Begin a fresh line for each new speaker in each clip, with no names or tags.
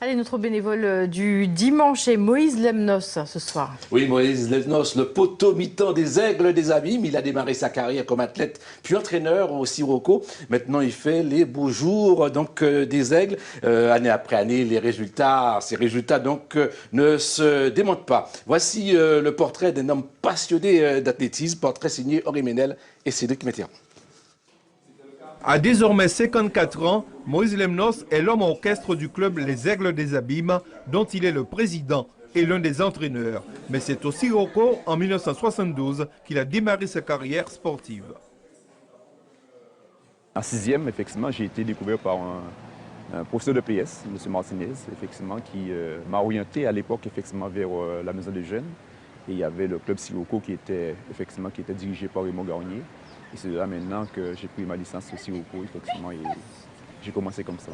Allez, notre bénévole du dimanche est Moïse Lemnos ce soir.
Oui, Moïse Lemnos, le poteau mi-temps des Aigles des Abîmes. Il a démarré sa carrière comme athlète puis entraîneur au Sirocco. Maintenant, il fait les beaux jours des Aigles. Année après année, ces résultats ne se démentent pas. Voici le portrait d'un homme passionné d'athlétisme, portrait signé Henri Ménel et Cédric Météran.
À désormais 54 ans, Moïse Lemnos est l'homme orchestre du club Les Aigles des Abîmes, dont il est le président et l'un des entraîneurs. Mais c'est au Sirocco, en 1972, qu'il a démarré sa carrière sportive.
En sixième, effectivement, j'ai été découvert par un professeur de PS, M. Martinez, effectivement, qui m'a orienté à l'époque effectivement vers la maison des jeunes. Et il y avait le club Sirocco qui était dirigé par Raymond Garnier. Et c'est là maintenant que j'ai pris ma licence au Sirocco, effectivement, et j'ai commencé comme ça.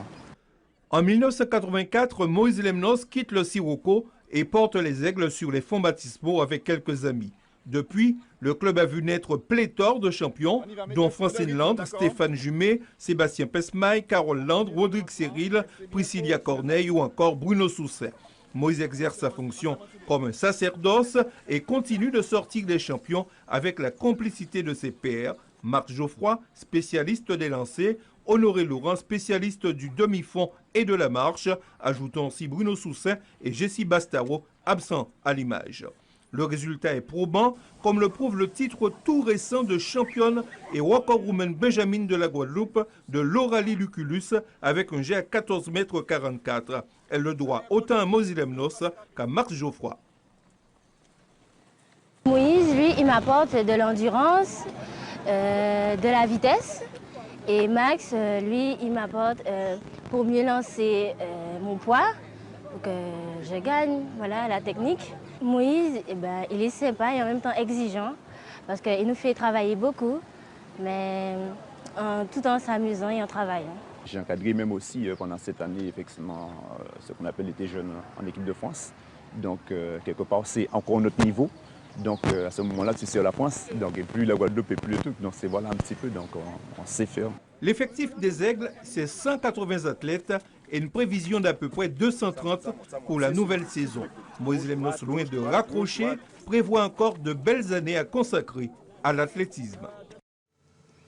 En 1984, Moïse Lemnos quitte le Sirocco et porte les Aigles sur les fonds baptismaux avec quelques amis. Depuis, le club a vu naître pléthore de champions, dont Francine Landre, Stéphane Jumet, Sébastien Pesmaille, Carole Landre, Rodrigue Cyril, Priscilla Corneille ou encore Bruno Soussin. Moïse exerce sa fonction comme un sacerdoce et continue de sortir des champions avec la complicité de ses pairs, Marc Geoffroy, spécialiste des lancers, Honoré Laurent, spécialiste du demi-fond et de la marche, ajoutant aussi Bruno Soussin et Jessie Bastaro, absents à l'image. Le résultat est probant, comme le prouve le titre tout récent de championne et walk-woman Benjamin de la Guadeloupe de Lauralie Lucullus avec un jet à 14,44 m. Elle le doit autant à Moïse Lemnos qu'à Marc Geoffroy.
Moïse, lui, il m'apporte de l'endurance, de la vitesse. Et Max, lui, il m'apporte pour mieux lancer mon poids, pour que je gagne, voilà, la technique. Moïse, il est sympa et en même temps exigeant, parce qu'il nous fait travailler beaucoup, mais tout en s'amusant et en travaillant.
J'ai encadré même aussi pendant cette année, effectivement, ce qu'on appelle l'été jeune en équipe de France. Donc, quelque part, c'est encore notre niveau. Donc, à ce moment-là, tu sais la France, donc, et plus la Guadeloupe et plus le truc. Donc, c'est voilà un petit peu, donc on sait faire.
L'effectif des Aigles, c'est 180 athlètes et une prévision d'à peu près 230 pour la nouvelle saison. Moïse Lemnos, loin de raccrocher, prévoit encore de belles années à consacrer à l'athlétisme.